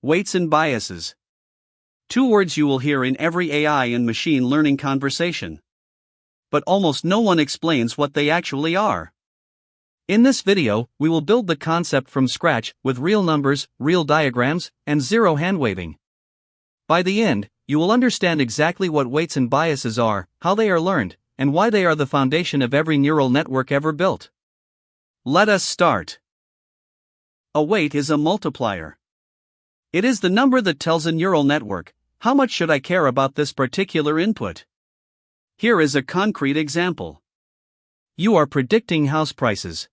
Weights and biases. Two words you will hear in every AI and machine learning conversation. But almost no one explains what they actually are. In this video, we will build the concept from scratch with real numbers, real diagrams, and zero hand-waving. By the end, you will understand exactly what weights and biases are, how they are learned, and why they are the foundation of every neural network ever built. Let us start. A weight is a multiplier. It is the number that tells a neural network, how much should I care about this particular input? Here is a concrete example. You are predicting house prices.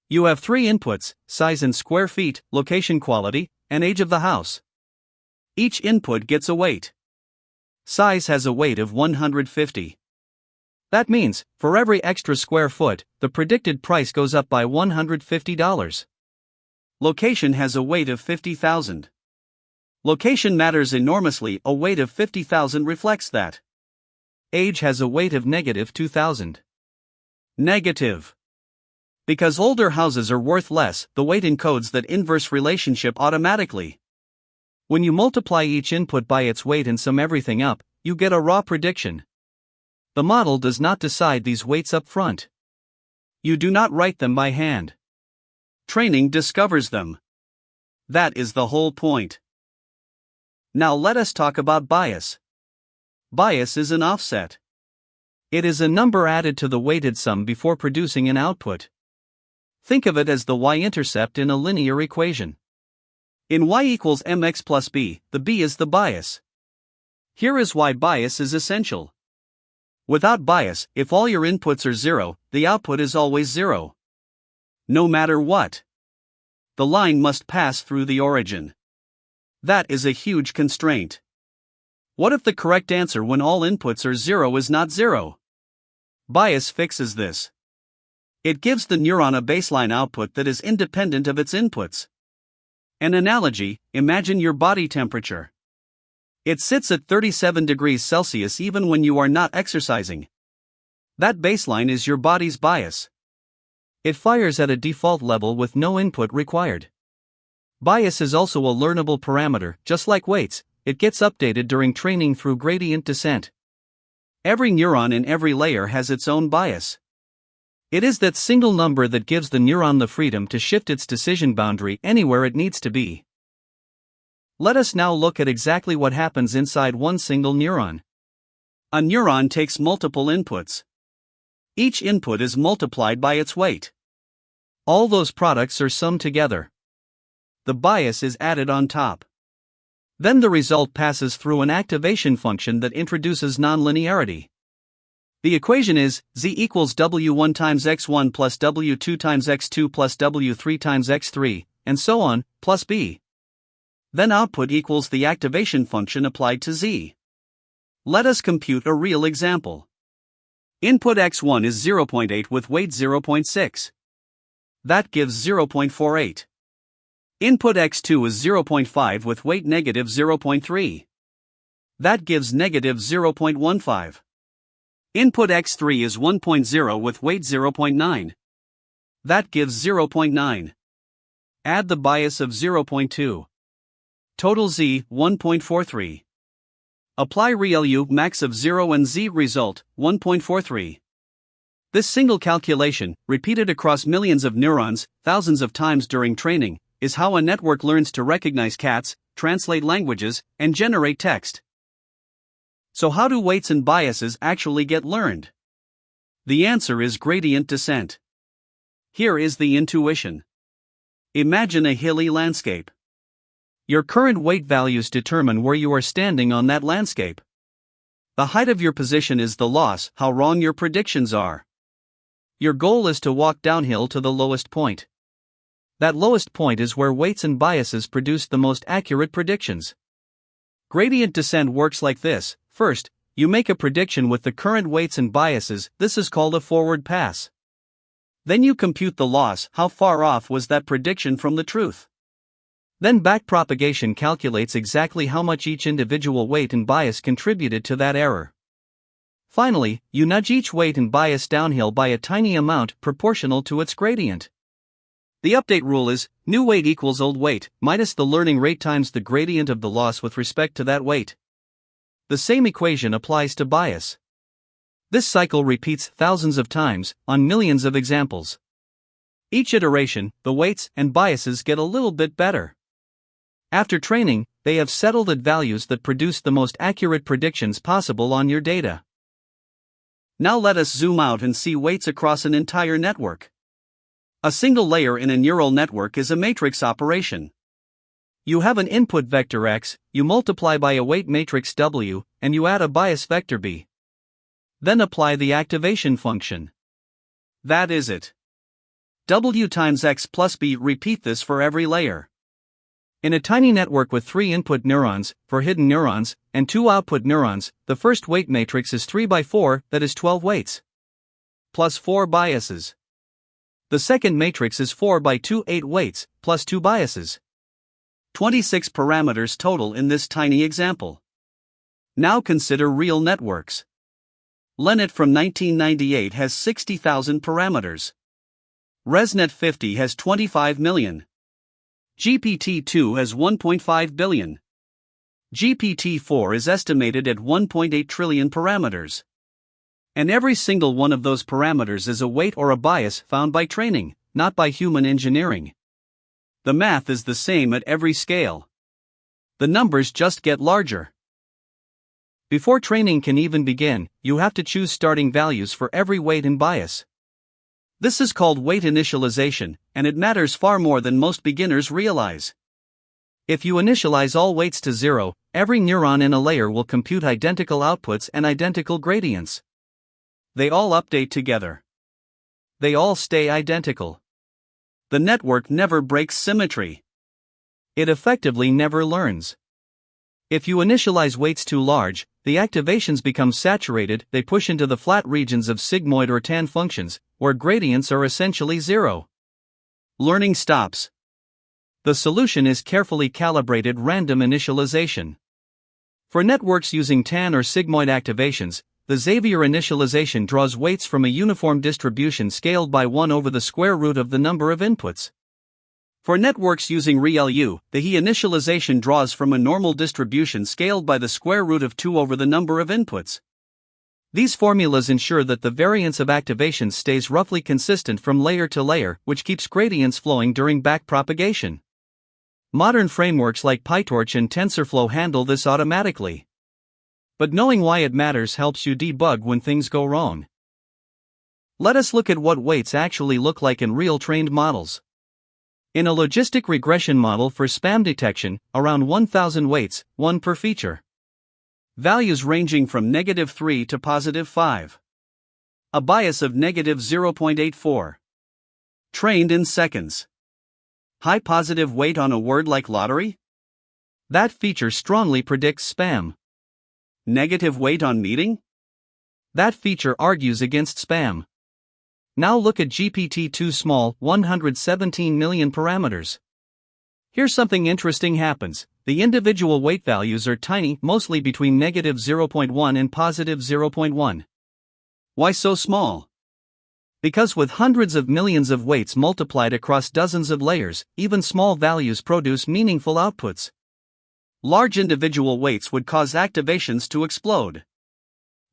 You have three inputs: size in square feet, location quality, and age of the house. Each input gets a weight. Size has a weight of 150. That means, for every extra square foot, the predicted price goes up by $150. Location has a weight of 50,000. Location matters enormously, a weight of 50,000 reflects that. Age has a weight of negative 2,000. Negative. Because older houses are worth less, the weight encodes that inverse relationship automatically. When you multiply each input by its weight and sum everything up, you get a raw prediction. The model does not decide these weights up front. You do not write them by hand. Training discovers them. That is the whole point. Now let us talk about bias. Bias is an offset. It is a number added to the weighted sum before producing an output. Think of it as the y-intercept in a linear equation. In y equals mx plus b, the b is the bias. Here is why bias is essential. Without bias, if all your inputs are 0, the output is always 0. No matter what. The line must pass through the origin. That is a huge constraint. What if the correct answer when all inputs are 0 is not 0? Bias fixes this. It gives the neuron a baseline output that is independent of its inputs. An analogy: imagine your body temperature. It sits at 37 degrees Celsius even when you are not exercising. That baseline is your body's bias. It fires at a default level with no input required. Bias is also a learnable parameter, just like weights. It gets updated during training through gradient descent. Every neuron in every layer has its own bias. It is that single number that gives the neuron the freedom to shift its decision boundary anywhere it needs to be. Let us now look at exactly what happens inside one single neuron. A neuron takes multiple inputs. Each input is multiplied by its weight. All those products are summed together. The bias is added on top. Then the result passes through an activation function that introduces nonlinearity. The equation is z equals w1 times x1 plus w2 times x2 plus w3 times x3, and so on, plus b. Then output equals the activation function applied to z. Let us compute a real example. Input x1 is 0.8 with weight 0.6. That gives 0.48. Input x2 is 0.5 with weight negative 0.3. That gives negative 0.15. Input x3 is 1.0 with weight 0.9. That gives 0.9. Add the bias of 0.2. Total z, 1.43. Apply ReLU max of 0 and z result, 1.43. This single calculation, repeated across millions of neurons, thousands of times during training, is how a network learns to recognize cats, translate languages, and generate text. So how do weights and biases actually get learned? The answer is gradient descent. Here is the intuition. Imagine a hilly landscape. Your current weight values determine where you are standing on that landscape. The height of your position is the loss, how wrong your predictions are. Your goal is to walk downhill to the lowest point. That lowest point is where weights and biases produce the most accurate predictions. Gradient descent works like this. First, you make a prediction with the current weights and biases. This is called a forward pass. Then you compute the loss, how far off was that prediction from the truth. Then backpropagation calculates exactly how much each individual weight and bias contributed to that error. Finally, you nudge each weight and bias downhill by a tiny amount proportional to its gradient. The update rule is, new weight equals old weight, minus the learning rate times the gradient of the loss with respect to that weight. The same equation applies to bias. This cycle repeats thousands of times, on millions of examples. Each iteration, the weights and biases get a little bit better. After training, they have settled at values that produce the most accurate predictions possible on your data. Now let us zoom out and see weights across an entire network. A single layer in a neural network is a matrix operation. You have an input vector x, you multiply by a weight matrix w, and you add a bias vector b. Then apply the activation function. That is it. W times x plus b. Repeat this for every layer. In a tiny network with 3 input neurons, for hidden neurons, and 2 output neurons, the first weight matrix is 3 by 4, that is 12 weights. Plus 4 biases. The second matrix is 4 by 2, 8 weights, plus 2 biases. 26 parameters total in this tiny example. Now consider real networks. LeNet from 1998 has 60,000 parameters. ResNet 50 has 25 million. GPT-2 has 1.5 billion. GPT-4 is estimated at 1.8 trillion parameters. And every single one of those parameters is a weight or a bias found by training, not by human engineering. The math is the same at every scale. The numbers just get larger. Before training can even begin, you have to choose starting values for every weight and bias. This is called weight initialization, and it matters far more than most beginners realize. If you initialize all weights to 0, every neuron in a layer will compute identical outputs and identical gradients. They all update together. They all stay identical. The network never breaks symmetry. It effectively never learns. If you initialize weights too large, the activations become saturated, they push into the flat regions of sigmoid or tan functions, where gradients are essentially 0. Learning stops. The solution is carefully calibrated random initialization. For networks using tan or sigmoid activations, the Xavier initialization draws weights from a uniform distribution scaled by 1 over the square root of the number of inputs. For networks using ReLU, the He initialization draws from a normal distribution scaled by the square root of 2 over the number of inputs. These formulas ensure that the variance of activations stays roughly consistent from layer to layer, which keeps gradients flowing during backpropagation. Modern frameworks like PyTorch and TensorFlow handle this automatically. But knowing why it matters helps you debug when things go wrong. Let us look at what weights actually look like in real trained models. In a logistic regression model for spam detection, around 1,000 weights, 1 per feature. Values ranging from -3 to +5. A bias of -0.84. Trained in seconds. High positive weight on a word like lottery? That feature strongly predicts spam. Negative weight on meeting? That feature argues against spam. Now look at GPT-2 small, 117 million parameters. Here's something interesting happens. The individual weight values are tiny, mostly between -0.1 and +0.1. Why so small? Because with hundreds of millions of weights multiplied across dozens of layers, even small values produce meaningful outputs. Large individual weights would cause activations to explode.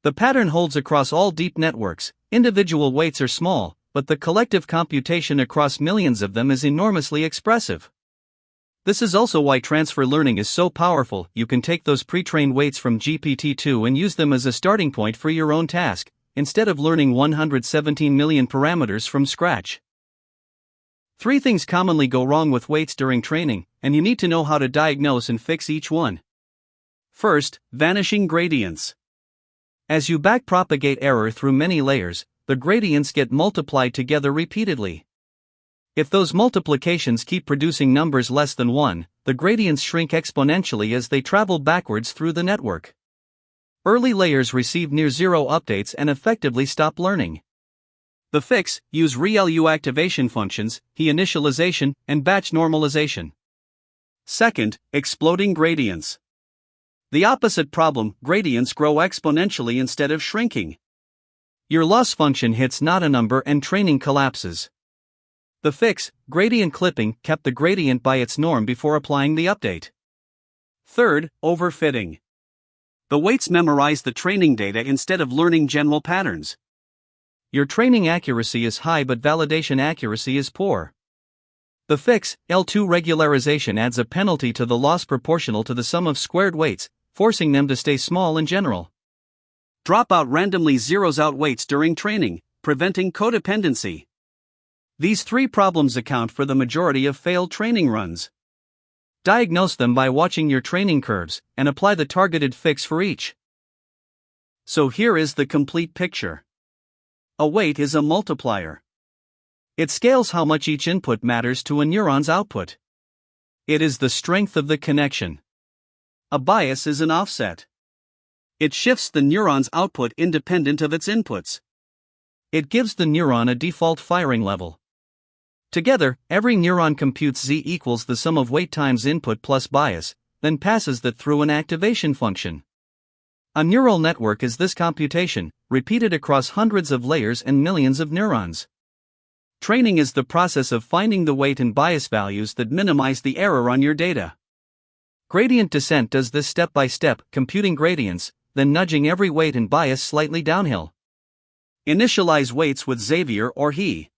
The pattern holds across all deep networks. Individual weights are small, but the collective computation across millions of them is enormously expressive. This is also why transfer learning is so powerful. You can take those pre-trained weights from GPT-2 and use them as a starting point for your own task, instead of learning 117 million parameters from scratch. 3 things commonly go wrong with weights during training, and you need to know how to diagnose and fix each one. First, vanishing gradients. As you backpropagate error through many layers, the gradients get multiplied together repeatedly. If those multiplications keep producing numbers less than 1, the gradients shrink exponentially as they travel backwards through the network. Early layers receive near zero updates and effectively stop learning. The fix: use ReLU activation functions, He initialization, and batch normalization. Second, exploding gradients. The opposite problem: gradients grow exponentially instead of shrinking. Your loss function hits not a number and training collapses. The fix, gradient clipping, kept the gradient by its norm before applying the update. Third, overfitting. The weights memorize the training data instead of learning general patterns. Your training accuracy is high but validation accuracy is poor. The fix, L2 regularization, adds a penalty to the loss proportional to the sum of squared weights, forcing them to stay small in general. Dropout randomly zeroes out weights during training, preventing codependency. These three problems account for the majority of failed training runs. Diagnose them by watching your training curves, and apply the targeted fix for each. So here is the complete picture. A weight is a multiplier. It scales how much each input matters to a neuron's output. It is the strength of the connection. A bias is an offset. It shifts the neuron's output independent of its inputs. It gives the neuron a default firing level. Together, every neuron computes Z equals the sum of weight times input plus bias, then passes that through an activation function. A neural network is this computation, repeated across hundreds of layers and millions of neurons. Training is the process of finding the weight and bias values that minimize the error on your data. Gradient descent does this step by step, computing gradients, then nudging every weight and bias slightly downhill. Initialize weights with Xavier or he.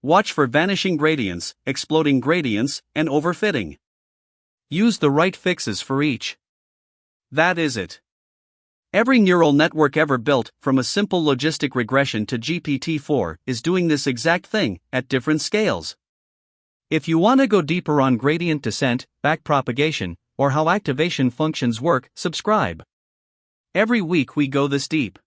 Watch for vanishing gradients, exploding gradients, and overfitting. Use the right fixes for each. That is it. Every neural network ever built, from a simple logistic regression to GPT-4, is doing this exact thing, at different scales. If you want to go deeper on gradient descent, backpropagation, or how activation functions work, subscribe. Every week we go this deep.